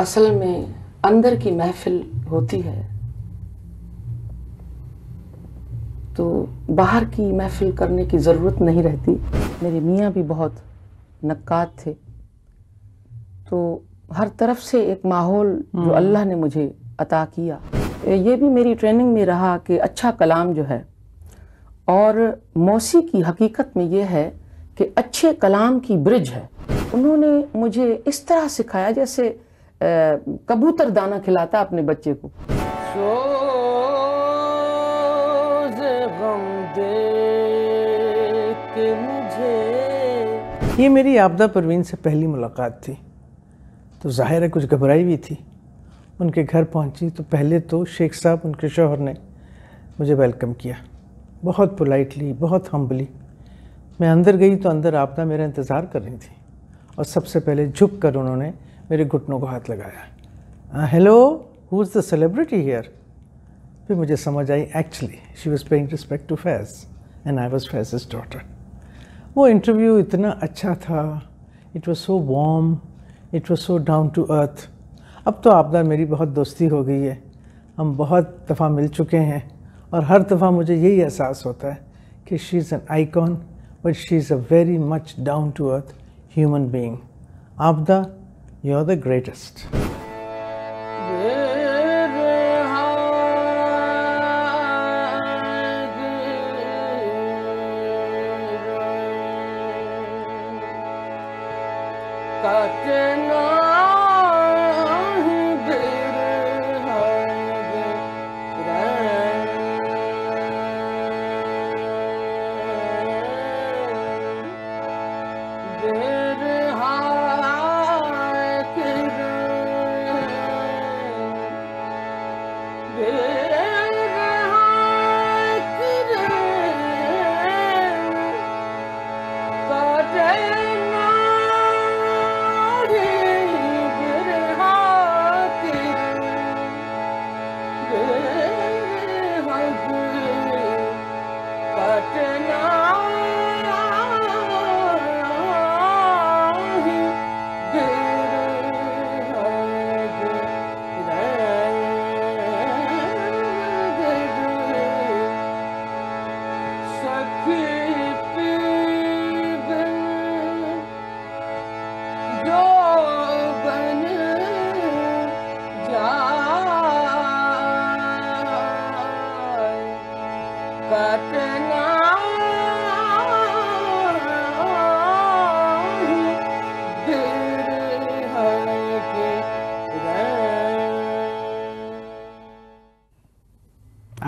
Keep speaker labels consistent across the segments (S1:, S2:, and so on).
S1: اصل میں اندر کی محفل ہوتی ہے تو باہر کی محفل کرنے کی ضرورت نہیں رہتی۔ میرے میاں بھی بہت نقاد تھے، تو ہر طرف سے ایک ماحول جو اللہ نے مجھے عطا کیا، یہ بھی میری ٹریننگ میں رہا کہ اچھا کلام جو ہے، اور موسیقی حقیقت میں یہ ہے کہ اچھے کلام کی برج ہے۔ انہوں نے مجھے اس طرح سکھایا جیسے کبوتر دانہ کھلاتا اپنے بچے کو۔
S2: یہ میری عابدہ پروین سے پہلی ملاقات تھی، تو ظاہر ہے کچھ گھبرائی بھی تھی۔ ان کے گھر پہنچی تو پہلے تو شیخ صاحب ان کے شوہر نے مجھے ویلکم کیا، بہت پولائٹلی، بہت ہمبلی۔ میں اندر گئی تو اندر عابدہ میرا انتظار کر رہی تھی، اور سب سے پہلے جھک کر انہوں نے میرے گھٹنوں کو ہاتھ لگایا۔ Hello, who is the celebrity here? پھر مجھے سمجھ آئی actually she was paying respect to Faiz and I was Faiz's daughter. وہ انٹرویو اتنا اچھا تھا، it was so warm, it was so down to earth. اب تو عابدہ میری بہت دوستی ہو گئی ہے، ہم بہت دفعہ مل چکے ہیں، اور ہر دفعہ مجھے یہی احساس ہوتا ہے کہ she is an icon, but she is a very much down to earth human being. Abida, you are the greatest.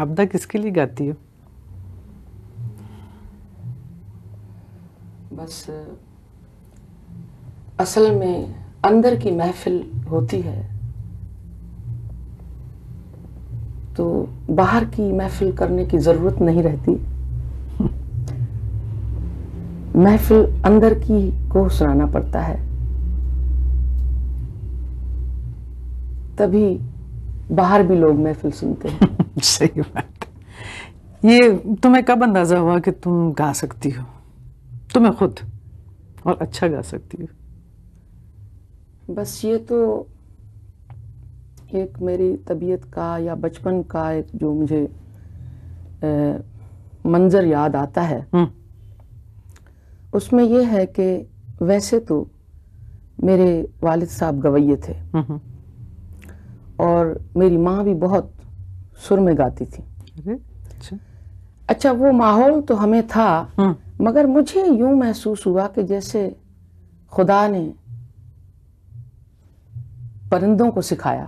S2: Abida کس کے لیے گاتی ہو؟
S1: بس اصل میں اندر کی محفل ہوتی ہے تو باہر کی محفل کرنے کی ضرورت نہیں رہتی۔ محفل اندر کی کو سنانا پڑتا ہے، تبھی باہر بھی لوگ محفل سنتے ہیں۔
S2: صحیح بات۔ یہ تمہیں کب اندازہ ہوا کہ تم گا سکتی ہو، تمہیں خود، اور اچھا گا سکتی ہو؟
S1: بس یہ تو ایک میری طبیعت کا یا بچپن کا ایک جو مجھے منظر یاد آتا ہے، اس میں یہ ہے کہ ویسے تو میرے والد صاحب گویے تھے اور میری ماں بھی بہت سر میں گاتی تھی. اچھا وہ ماحول تو ہمیں تھا، مگر مجھے یوں محسوس ہوا کہ جیسے خدا نے پرندوں کو سکھایا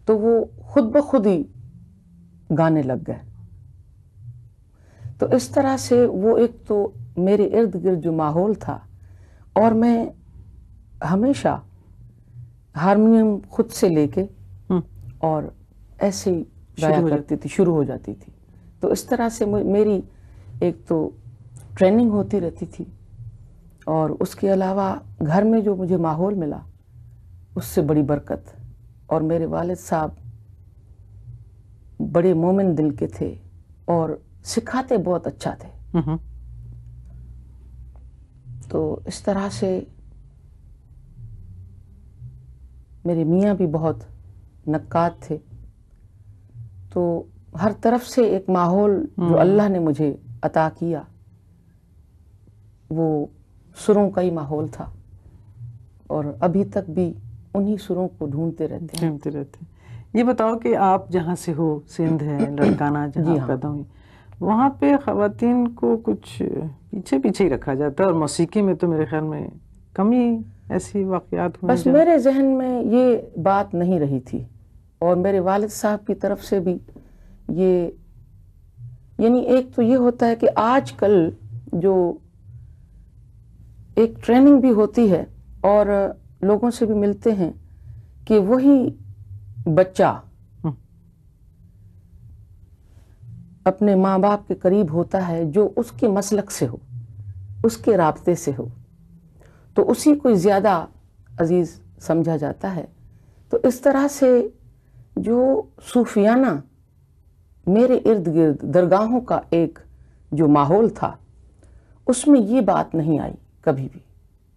S1: تو وہ خود بخود ہی گانے لگ گئے. تو اس طرح سے وہ ایک تو میرے ارد گرد جو ماحول تھا، اور میں ہمیشہ ہارمونیم خود سے لے کے اور ایسے ہی گایا کرتی تھی، شروع ہو جاتی تھی. تو اس طرح سے میری ایک تو ٹریننگ ہوتی رہتی تھی، اور اس کے علاوہ گھر میں جو مجھے ماحول ملا اس سے بڑی برکت. اور میرے والد صاحب بڑے مومن دل کے تھے اور سکھاتے بہت اچھا تھے. تو اس طرح سے میرے میاں بھی بہت نقاد تھے. تو ہر طرف سے ایک ماحول جو اللہ نے مجھے عطا کیا وہ سروں کا ہی ماحول تھا، اور ابھی تک بھی انہی سروں کو ڈھونڈتے رہتے ہیں.
S2: یہ بتاؤ کہ آپ جہاں سے ہو، سندھ ہے، لڑکانہ جہاں پیدا ہوئی، وہاں پہ خواتین کو کچھ پیچھے پیچھے ہی رکھا جاتا ہے، اور موسیقی میں تو میرے خیال میں کمی ایسی واقعات ہوئے.
S1: بس میرے ذہن میں یہ بات نہیں رہی تھی، اور میرے والد صاحب کی طرف سے بھی یہ، یعنی ایک تو یہ ہوتا ہے کہ آج کل جو ایک ٹریننگ بھی ہوتی ہے اور لوگوں سے بھی ملتے ہیں کہ وہی بچہ اپنے ماں باپ کے قریب ہوتا ہے جو اس کے مسلک سے ہو، اس کے رابطے سے ہو، تو اسی کو زیادہ عزیز سمجھا جاتا ہے. تو اس طرح سے جو صوفیانہ میرے ارد گرد درگاہوں کا ایک جو ماحول تھا، اس میں یہ بات نہیں آئی کبھی بھی.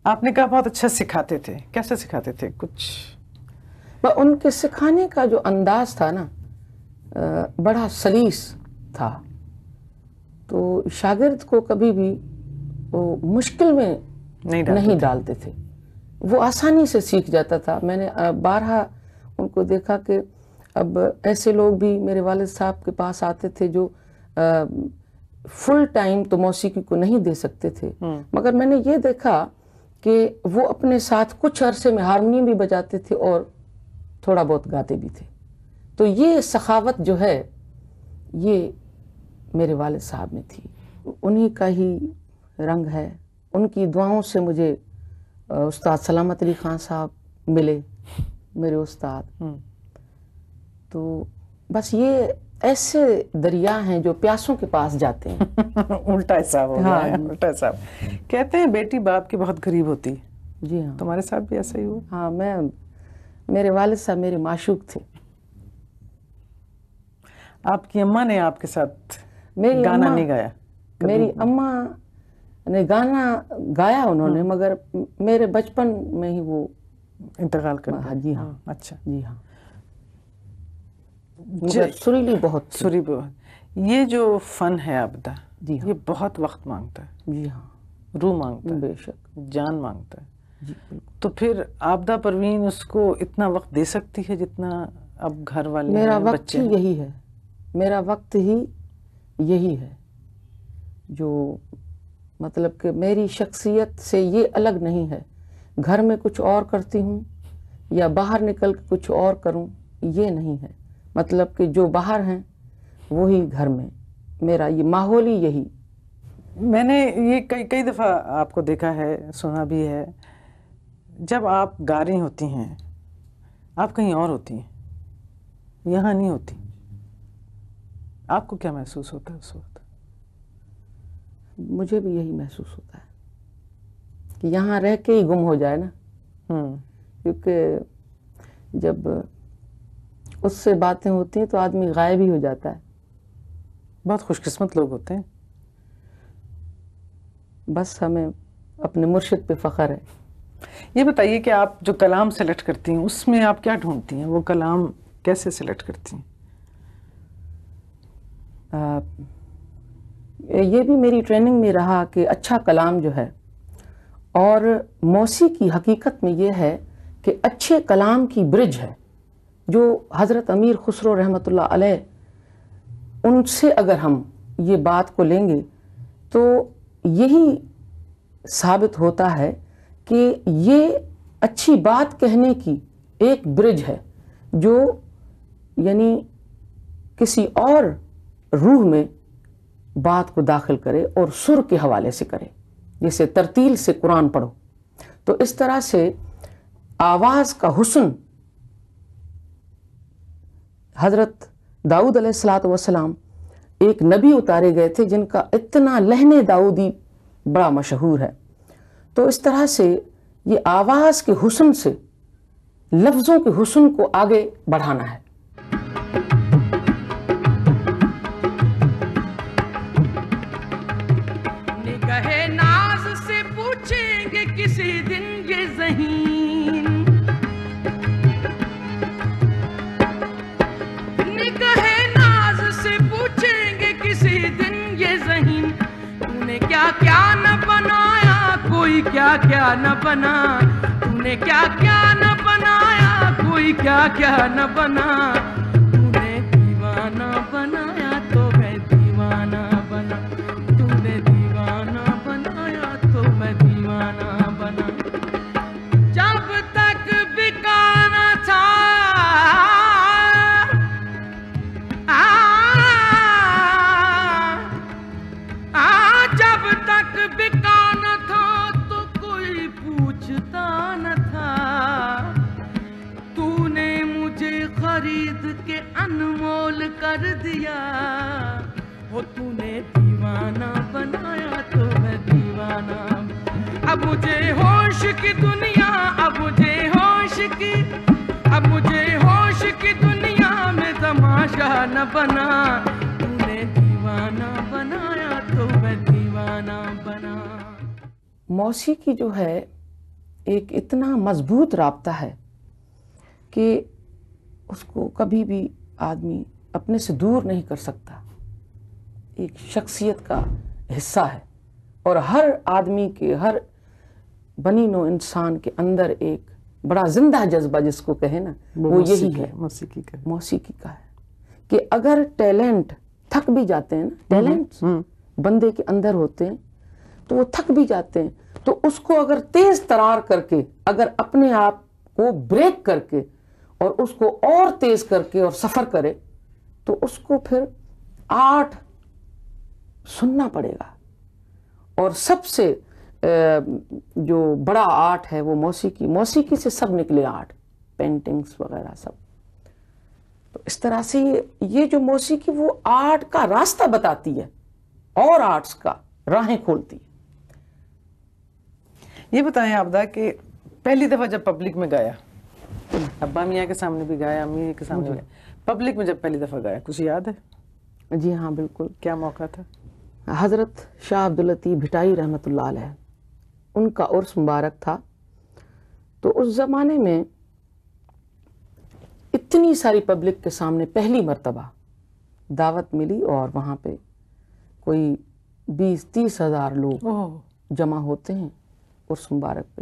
S2: آپ نے کہا بہت اچھا سکھاتے تھے، کیسے سکھاتے تھے کچھ؟
S1: ان کے سکھانے کا جو انداز تھا نا بڑا سلیس تھا، تو شاگرد کو کبھی بھی وہ مشکل میں نہیں ڈالتے تھے، وہ آسانی سے سیکھ جاتا تھا. میں نے بارہا ان کو دیکھا کہ اب ایسے لوگ بھی میرے والد صاحب کے پاس آتے تھے جو فل ٹائم تو موسیقی کو نہیں دے سکتے تھے، مگر میں نے یہ دیکھا کہ وہ اپنے ساتھ کچھ عرصے میں ہارمونیم بھی بجاتے تھے اور تھوڑا بہت گاتے بھی تھے. تو یہ سخاوت جو ہے یہ میرے والد صاحب میں تھی، انہی کا ہی رنگ ہے. ان کی دعاؤں سے مجھے استاد سلامت علی خان صاحب ملے، میرے استاد. تو بس یہ ایسے دریا ہیں جو پیاسوں کے پاس جاتے ہیں.
S2: الٹا حساب ہو گیا ہے، الٹا حساب. کہتے ہیں بیٹی باپ کی بہت قریب ہوتی ہے.
S1: جی ہاں،
S2: تمہارے ساتھ بھی ایسا ہی ہوا؟
S1: ہاں، میرے والد صاحب میرے معشوق تھے.
S2: آپ کی اماں نے آپ کے ساتھ گانا نہیں گایا؟
S1: میری اماں نے گانا گایا انہوں نے، مگر میرے بچپن میں ہی وہ
S2: انتقال کر گئے.
S1: جی ہاں.
S2: اچھا.
S1: جی ہاں، سریلی بہت تھی.
S2: سری بہت. یہ جو فن ہے عابدہ،
S1: جی ہاں،
S2: یہ بہت وقت مانگتا ہے،
S1: جی ہاں،
S2: روح مانگتا ہے،
S1: بے شک،
S2: جان مانگتا ہے.
S1: جی بالکل.
S2: تو پھر عابدہ پروین اس کو اتنا وقت دے سکتی ہے جتنا اب گھر والے
S1: میرا
S2: ہیں،
S1: وقت
S2: بچے
S1: ہی
S2: ہیں؟
S1: یہی ہے، میرا وقت ہی یہی ہے، جو مطلب کہ میری شخصیت سے یہ الگ نہیں ہے. گھر میں کچھ اور کرتی ہوں یا باہر نکل کے کچھ اور کروں، یہ نہیں ہے. مطلب کہ جو باہر ہیں وہی گھر میں، میرا یہ ماحول ہی یہی.
S2: میں نے یہ کئی دفعہ آپ کو دیکھا ہے، سنا بھی ہے، جب آپ گا رہی ہوتی ہیں آپ کہیں اور ہوتی ہیں، یہاں نہیں ہوتی. آپ کو کیا محسوس ہوتا ہے اس وقت؟
S1: مجھے بھی یہی محسوس ہوتا ہے کہ یہاں رہ کے ہی گم ہو جائے نا. کیونکہ جب اس سے باتیں ہوتی ہیں تو آدمی غائب ہی ہو جاتا ہے.
S2: بہت خوش قسمت لوگ ہوتے ہیں.
S1: بس ہمیں اپنے مرشد پہ فخر ہے.
S2: یہ بتائیے کہ آپ جو کلام سلیکٹ کرتی ہیں اس میں آپ کیا ڈھونڈتی ہیں؟ وہ کلام کیسے سلیکٹ کرتی ہیں؟
S1: یہ بھی میری ٹریننگ میں رہا کہ اچھا کلام جو ہے، اور موسیقی حقیقت میں یہ ہے کہ اچھے کلام کی برج ہے. جو حضرت امیر خسرو رحمۃ اللہ علیہ، ان سے اگر ہم یہ بات کو لیں گے تو یہی ثابت ہوتا ہے کہ یہ اچھی بات کہنے کی ایک برج ہے جو یعنی کسی اور روح میں بات کو داخل کرے اور سر کے حوالے سے کرے، جیسے ترتیل سے قرآن پڑھو. تو اس طرح سے آواز کا حسن، حضرت داؤد علیہ السلام ایک نبی اتارے گئے تھے جن کا اتنا لہن داؤدی بڑا مشہور ہے. تو اس طرح سے یہ آواز کے حسن سے لفظوں کے حسن کو آگے بڑھانا ہے.
S3: نگہے ناز سے پوچھیں گے کسی دن یہ ذہین، نگہے ناز سے پوچھیں گے کسی دن یہ ذہین، تو نے کیا کیا نہ بنایا، کوئی کیا کیا نہ بنا، تو نے کیا کیا نہ بنایا، کوئی کیا کیا نہ بنا، تو نے دیوانہ بنایا تو میں دیوانہ بنا، تو نے دیوانہ بنایا تو میں دیوانہ بنا. جب تک بکانا تھا جب تک بکانا تھا تو کوئی پوچھتا نہ تھا، تو نے مجھے خرید کے انمول کر دیا، وہ تو نے دیوانہ بنایا تو میں دیوانہ. اب مجھے ہوش کی دنیا، اب مجھے ہوش کی، اب مجھے ہوش کی دنیا میں تماشا نہ بنا، تو نے دیوانہ بنایا تو میں دیوانہ بنا.
S1: موسیقی جو ہے ایک اتنا مضبوط رابطہ ہے کہ اس کو کبھی بھی آدمی اپنے سے دور نہیں کر سکتا. ایک شخصیت کا حصہ ہے، اور ہر آدمی کے، ہر بنی نوع انسان کے اندر ایک بڑا زندہ جذبہ جس کو کہے نا، وہ یہی ہے،
S2: موسیقی کا.
S1: موسیقی کا ہے. کہ اگر ٹیلنٹ تھک بھی جاتے ہیں نا، ٹیلنٹ بندے کے اندر ہوتے ہیں تو وہ تھک بھی جاتے ہیں، تو اس کو اگر تیز ترار کر کے، اگر اپنے آپ کو بریک کر کے اور اس کو اور تیز کر کے اور سفر کرے، تو اس کو پھر آرٹ سننا پڑے گا. اور سب سے جو بڑا آرٹ ہے وہ موسیقی. موسیقی سے سب نکلے آرٹ، پینٹنگز وغیرہ سب. تو اس طرح سے یہ جو موسیقی وہ آرٹ کا راستہ بتاتی ہے اور آرٹس کا راہیں کھولتی ہے.
S2: یہ بتائیں عابدہ کہ پہلی دفعہ جب پبلک میں گایا، ابا میاں کے سامنے بھی گایا، امی کے سامنے بھی گایا، پبلک میں جب پہلی دفعہ گایا، کچھ یاد ہے؟
S1: جی ہاں بالکل.
S2: کیا موقع تھا؟
S1: حضرت شاہ عبداللطیف بھٹائی رحمۃ اللہ علیہ، ان کا عرس مبارک تھا. تو اس زمانے میں اتنی ساری پبلک کے سامنے پہلی مرتبہ دعوت ملی، اور وہاں پہ کوئی 20-30 ہزار لوگ جمع ہوتے ہیں عرس مبارک پہ.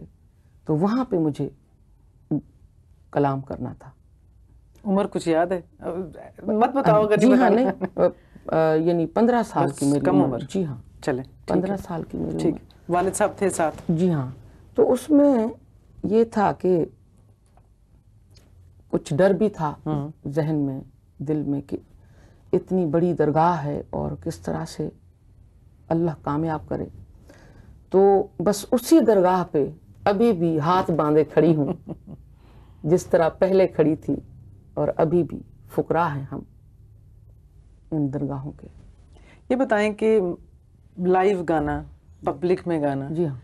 S1: تو وہاں پہ مجھے کلام کرنا تھا.
S2: عمر کچھ یاد ہے؟ مت بتاؤ اگر
S1: جی ہاں نہیں، یعنی 15 سال کی میری
S2: کم عمر.
S1: جی ہاں
S2: چلیں
S1: 15 سال کی میری
S2: ٹھیک.
S1: عمر.
S2: والد صاحب تھے ساتھ؟
S1: جی ہاں. تو اس میں یہ تھا کہ کچھ ڈر بھی تھا ذہن میں، دل میں، کہ اتنی بڑی درگاہ ہے اور کس طرح سے اللہ کامیاب کرے. تو بس اسی درگاہ پہ ابھی بھی ہاتھ باندھے کھڑی ہوں جس طرح پہلے کھڑی تھی، اور ابھی بھی فقراء ہیں ہم ان درگاہوں کے.
S2: یہ بتائیں کہ لائیو گانا، پبلک میں گانا،
S1: جی ہاں،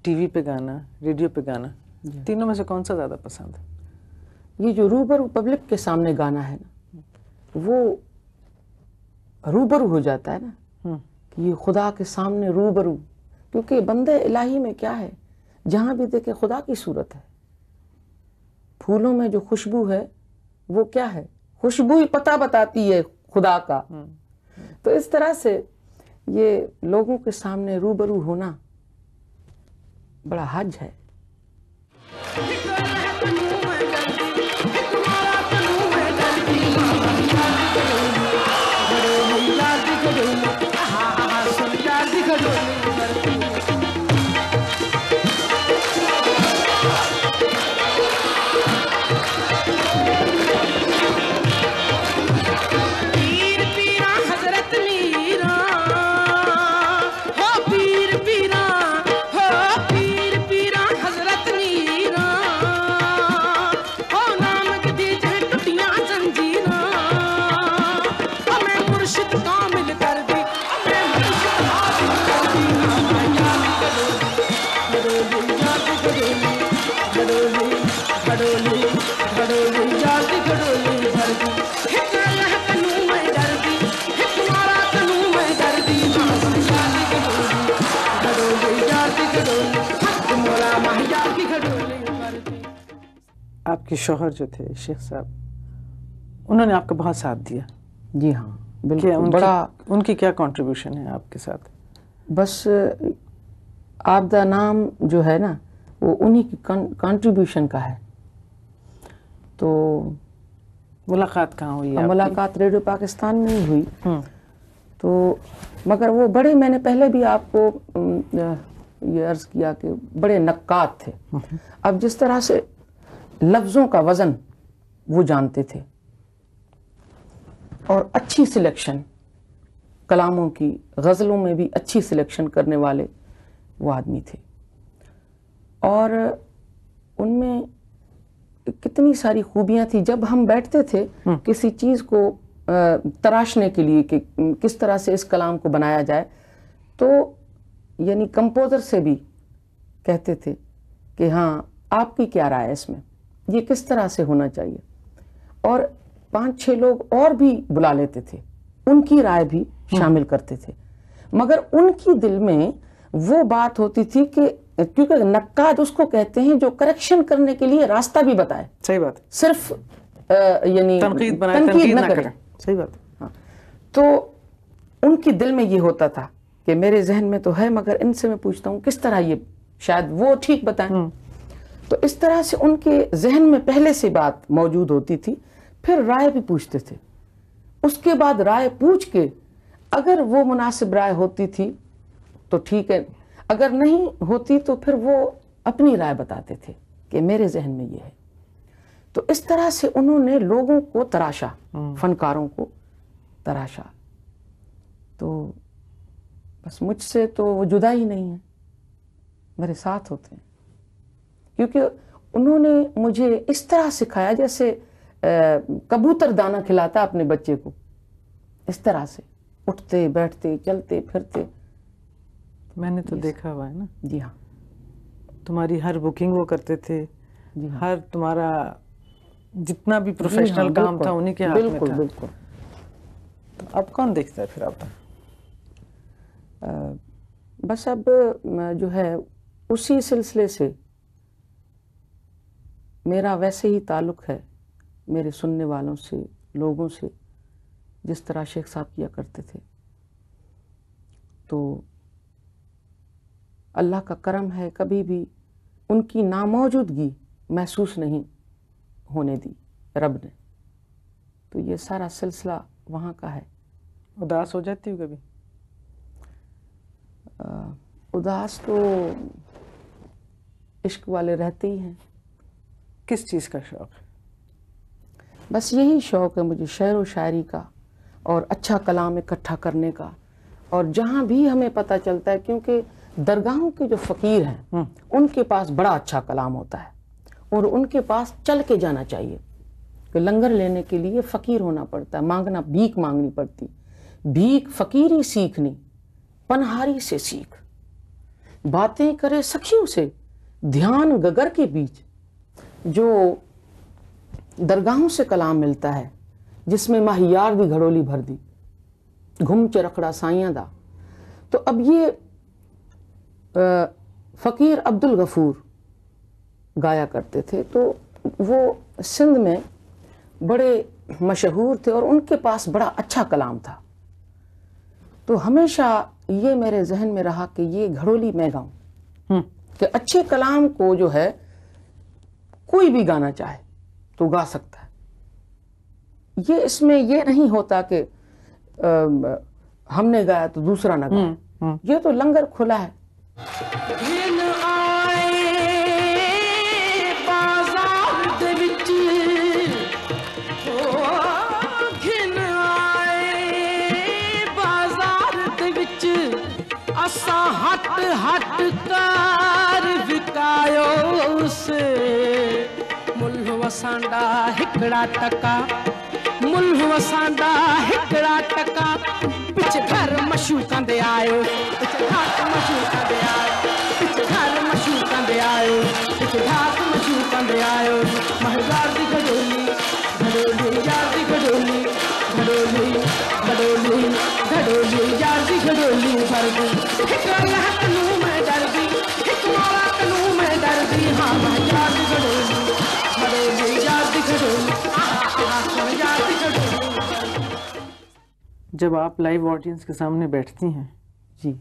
S2: ٹی وی پہ گانا، ریڈیو پہ گانا، تینوں میں سے کون سا زیادہ پسند ہے؟
S1: یہ جو روبرو پبلک کے سامنے گانا ہے نا، وہ روبرو ہو جاتا ہے نا کہ یہ خدا کے سامنے روبرو، کیونکہ بندے الہی میں کیا ہے، جہاں بھی دیکھے خدا کی صورت ہے. پھولوں میں جو خوشبو ہے وہ کیا ہے، خوشبو ہی پتہ بتاتی ہے خدا کا. تو اس طرح سے یہ لوگوں کے سامنے روبرو ہونا بڑا حج ہے.
S2: آپ کے شوہر جو تھے شیخ صاحب، انہوں نے آپ کا بہت ساتھ دیا.
S1: جی ہاں بالکل. بڑا
S2: ان کی کیا کنٹریبیوشن ہے آپ کے ساتھ؟
S1: بس آپ دا نام جو ہے نا وہ انہی کی کنٹریبیوشن کا ہے. تو
S2: ملاقات کہاں ہوئی؟
S1: ملاقات ریڈیو پاکستان میں ہی ہوئی. تو مگر وہ بڑے، میں نے پہلے بھی آپ کو یہ عرض کیا کہ بڑے نقاد تھے. اب جس طرح سے لفظوں کا وزن وہ جانتے تھے اور اچھی سلیکشن کلاموں کی، غزلوں میں بھی اچھی سلیکشن کرنے والے وہ آدمی تھے. اور ان میں کتنی ساری خوبیاں تھی. جب ہم بیٹھتے تھے کسی چیز کو تراشنے کے لیے کہ کس طرح سے اس کلام کو بنایا جائے، تو یعنی کمپوزر سے بھی کہتے تھے کہ ہاں آپ کی کیا رائے ہے اس میں، یہ کس طرح سے ہونا چاہیے. اور 5-6 لوگ اور بھی بلا لیتے تھے، ان کی رائے بھی شامل کرتے تھے. مگر ان کی دل میں وہ بات ہوتی تھی کہ کیونکہ نقاد اس کو کہتے ہیں جو کریکشن کرنے کے لیے راستہ بھی بتائے.
S2: صحیح بات.
S1: صرف یعنی
S2: تنقید نہ کرے. صحیح بات.
S1: ہاں. تو ان کی دل میں یہ ہوتا تھا کہ میرے ذہن میں تو ہے مگر ان سے میں پوچھتا ہوں کس طرح یہ شاید وہ ٹھیک بتائیں. تو اس طرح سے ان کے ذہن میں پہلے سے بات موجود ہوتی تھی. پھر رائے بھی پوچھتے تھے. اس کے بعد رائے پوچھ کے اگر وہ مناسب رائے ہوتی تھی تو ٹھیک ہے، اگر نہیں ہوتی تو پھر وہ اپنی رائے بتاتے تھے کہ میرے ذہن میں یہ ہے. تو اس طرح سے انہوں نے لوگوں کو تراشا، فنکاروں کو تراشا. تو بس مجھ سے تو وہ جدا ہی نہیں ہے، میرے ساتھ ہوتے ہیں. کیونکہ انہوں نے مجھے اس طرح سکھایا جیسے کبوتر دانہ کھلاتا اپنے بچے کو، اس طرح سے اٹھتے بیٹھتے چلتے پھرتے.
S2: میں نے تو دیکھا ہوا ہے نا.
S1: جی ہاں.
S2: تمہاری ہر بکنگ وہ کرتے تھے.
S1: جی ہاں.
S2: ہر تمہارا جتنا بھی پروفیشنل کام تھا انہی کے ہاتھ میں تھا.
S1: بالکل.
S2: تو اب کون دیکھتا ہے پھر آپ؟
S1: بس اب جو ہے اسی سلسلے سے میرا ویسے ہی تعلق ہے میرے سننے والوں سے، لوگوں سے، جس طرح شیخ صاحب کیا کرتے تھے. تو اللہ کا کرم ہے کبھی بھی ان کی ناموجودگی محسوس نہیں ہونے دی رب نے. تو یہ سارا سلسلہ وہاں کا ہے.
S2: اداس ہو جاتی ہو کبھی؟
S1: اداس تو عشق والے رہتے ہی ہیں.
S2: کس چیز کا شوق ہے؟
S1: بس یہی شوق ہے مجھے، شعر و شاعری کا اور اچھا کلام اکٹھا کرنے کا. اور جہاں بھی ہمیں پتہ چلتا ہے، کیونکہ درگاہوں کے جو فقیر ہیں ان کے پاس بڑا اچھا کلام ہوتا ہے اور ان کے پاس چل کے جانا چاہیے. کہ لنگر لینے کے لیے فقیر ہونا پڑتا ہے، مانگنا، بھیک مانگنی پڑتی. بھیک فقیری سیکھنی، پنہاری سے سیکھ. باتیں کرے سخیوں سے، دھیان گگر کے بیچ. جو درگاہوں سے کلام ملتا ہے جس میں ماہیار دی گھڑولی بھر دی، گھم چرکڑا سائیاں دا. تو اب یہ فقیر عبد الغفور گایا کرتے تھے. تو وہ سندھ میں بڑے مشہور تھے اور ان کے پاس بڑا اچھا کلام تھا. تو ہمیشہ یہ میرے ذہن میں رہا کہ یہ گھڑولی میں گاؤں, کہ اچھے کلام کو جو ہے کوئی بھی گانا چاہے تو گا سکتا ہے. یہ اس میں یہ نہیں ہوتا کہ ہم نے گایا تو دوسرا نہ گایا. یہ تو لنگر کھلا ہے.
S3: گھن آئے بازار دے وچ, گھن آئے بازار دے وچ, اساں ہٹ ہٹ کر وکایو سے. ملھ وسانڈا ہکڑا ٹکا, ملھ وسانڈا ہکڑا ٹکا, پچھ گھر مشوقاں دے آئے, پچھ گھاٹ مشوقاں دے آئے, پچھ گھر مشوقاں دے آئے, پچھ گھاٹ مشوقاں دے آئے. مہجار دی گھڑولی گھڑولی یار دی گھڑولی گھڑولی گھڑولی گھڑولی یار دی گھڑولی بھر دی. ایک اللہ کنوں میں ڈر دی, ایک مولا کنوں میں ڈر دی. ہاں مہجار دی گھڑولی گھڑولی یار دی گھڑولی, یار دی گھڑولی.
S2: جب آپ لائیو آڈینس کے سامنے بیٹھتی ہیں
S1: جی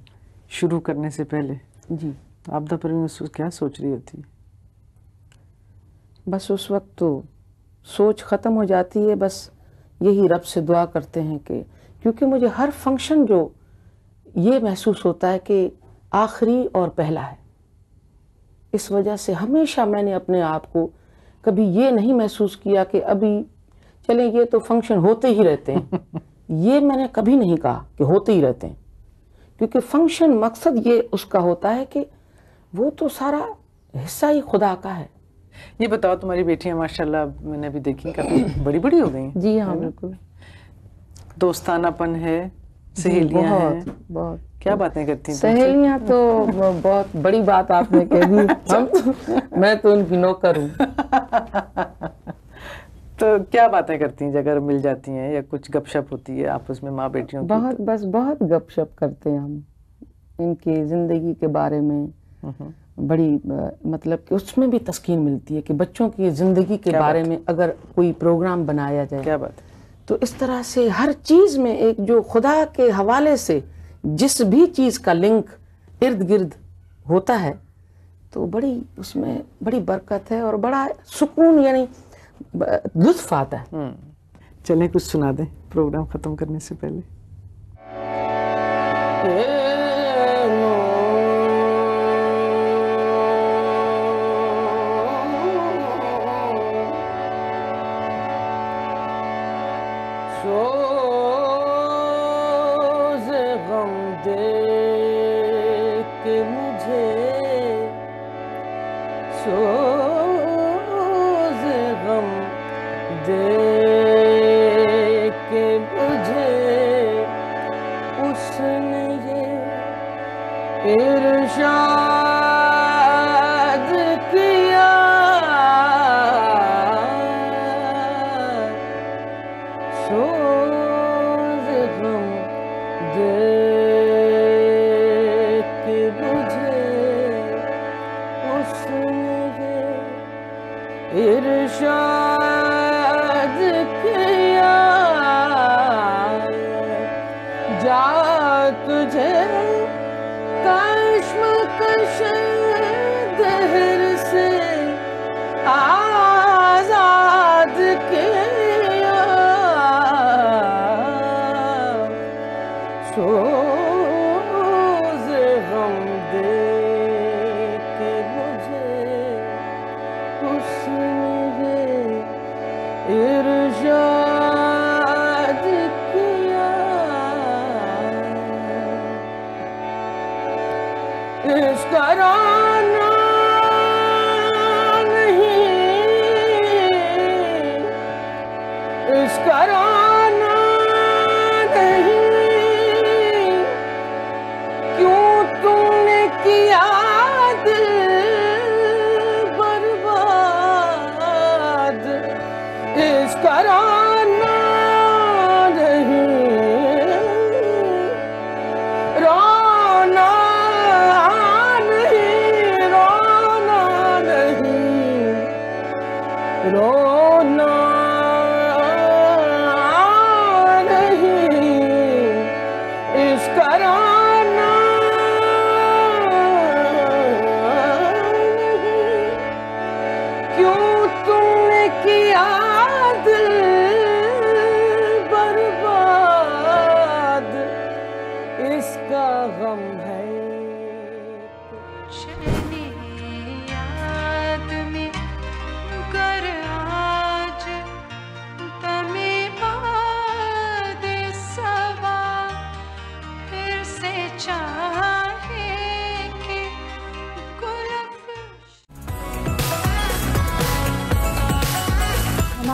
S2: شروع کرنے سے پہلے,
S1: جی
S2: آبدہ پروین کیا سوچ رہی ہوتی ہے؟
S1: بس اس وقت تو سوچ ختم ہو جاتی ہے. بس یہی رب سے دعا کرتے ہیں کہ, کیونکہ مجھے ہر فنکشن جو یہ محسوس ہوتا ہے کہ آخری اور پہلا ہے. اس وجہ سے ہمیشہ میں نے اپنے آپ کو کبھی یہ نہیں محسوس کیا کہ ابھی چلیں یہ تو فنکشن ہوتے ہی رہتے ہیں. یہ میں نے کبھی نہیں کہا کہ ہوتے ہی رہتے ہیں, کیونکہ فنکشن مقصد یہ اس کا ہوتا ہے کہ وہ تو سارا حصہ ہی خدا کا ہے.
S2: یہ بتاؤ, تمہاری بیٹیاں ماشاءاللہ میں نے ابھی دیکھی کافی بڑی بڑی ہو گئی ہیں.
S1: جی ہاں بالکل.
S2: دوستانہ پن ہے, سہیلیاں ہیں,
S1: بہت بہت.
S2: کیا باتیں کرتی ہیں؟
S1: سہیلیاں تو بہت بڑی بات آپ نے کہہ دی. میں تو ان کی نوکر ہوں.
S2: تو کیا باتیں کرتی ہیں اگر مل جاتی ہیں, یا کچھ گپ شپ ہوتی ہے آپس میں ماں بیٹیوں کی؟
S1: بہت, بس بہت گپ شپ کرتے ہیں ہم ان کی زندگی کے بارے میں. بڑی مطلب کہ اس میں بھی تسکین ملتی ہے کہ بچوں کی زندگی کے بارے میں اگر کوئی پروگرام بنایا جائے.
S2: کیا بات ہے.
S1: تو اس طرح سے ہر چیز میں ایک جو خدا کے حوالے سے جس بھی چیز کا لنک ارد گرد ہوتا ہے تو بڑی اس میں بڑی برکت ہے اور بڑا سکون, یعنی لطف آتا ہے.
S2: چلیں کچھ سنا دیں پروگرام ختم کرنے سے پہلے.
S3: سوز غم دے کے مجھے, سوز غم دے کے مجھے اس نے یہ ارشاد کیا, سوز غم دے کے مجھے اس نے یہ ارشاد کیا, جا تجھے کشمکش دہر سے